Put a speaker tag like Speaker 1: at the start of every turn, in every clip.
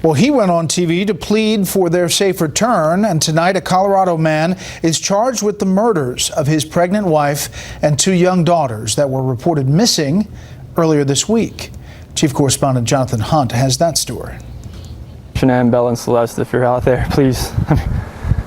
Speaker 1: Well, he went on TV to plead for their safe return, and tonight a Colorado man is charged with the murders of his pregnant wife and 2 young daughters that were reported missing earlier this week. Chief Correspondent Jonathan Hunt has that story.
Speaker 2: Shanann, Bella, and Celeste, if you're out there, please,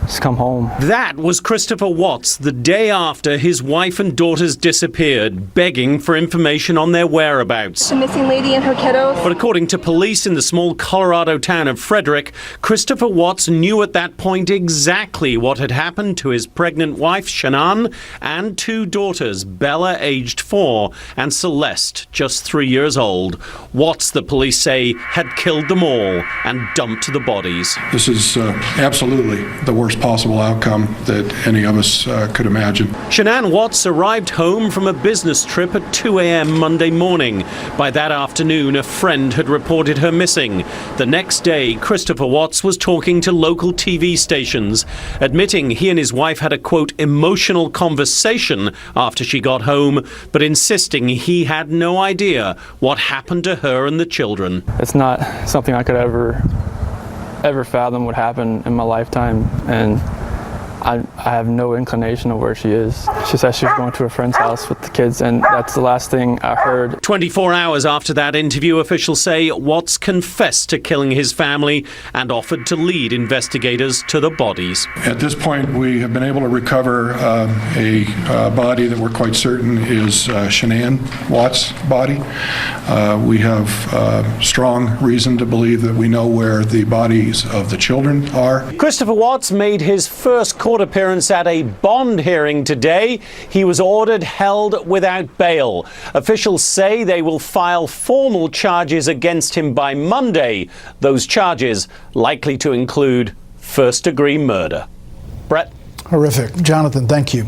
Speaker 2: just come home.
Speaker 3: That was Christopher Watts the day after his wife and daughters disappeared, begging for information on their whereabouts.
Speaker 4: The missing lady and her kiddos.
Speaker 3: But according to police in the small Colorado town of Frederick, Christopher Watts knew at that point exactly what had happened to his pregnant wife, Shanann, and 2 daughters, Bella, aged 4, and Celeste, just 3 years old. Watts, the police say, had killed them all and dumped the bodies.
Speaker 5: This is absolutely the worst possible outcome that any of us could imagine.
Speaker 3: Shanann Watts arrived home from a business trip at 2 a.m. Monday morning. By that afternoon, a friend had reported her missing. The next day, Christopher Watts was talking to local TV stations, admitting he and his wife had a, quote, emotional conversation after she got home, but insisting he had no idea what happened to her and the children.
Speaker 2: It's not something I could ever fathom would happen in my lifetime, and I have no inclination of where she is. She said she was going to a friend's house with the kids, and that's the last thing I heard.
Speaker 3: 24 hours after that interview, officials say Watts confessed to killing his family and offered to lead investigators to the bodies.
Speaker 5: At this point, we have been able to recover a body that we're quite certain is Shanann Watts' body. We have strong reason to believe that we know where the bodies of the children are.
Speaker 3: Christopher Watts made his first court appearance at a bond hearing today. He was ordered held without bail. Officials say they will file formal charges against him by Monday. Those charges likely to include first-degree murder. Brett?
Speaker 1: Horrific. Jonathan, thank you.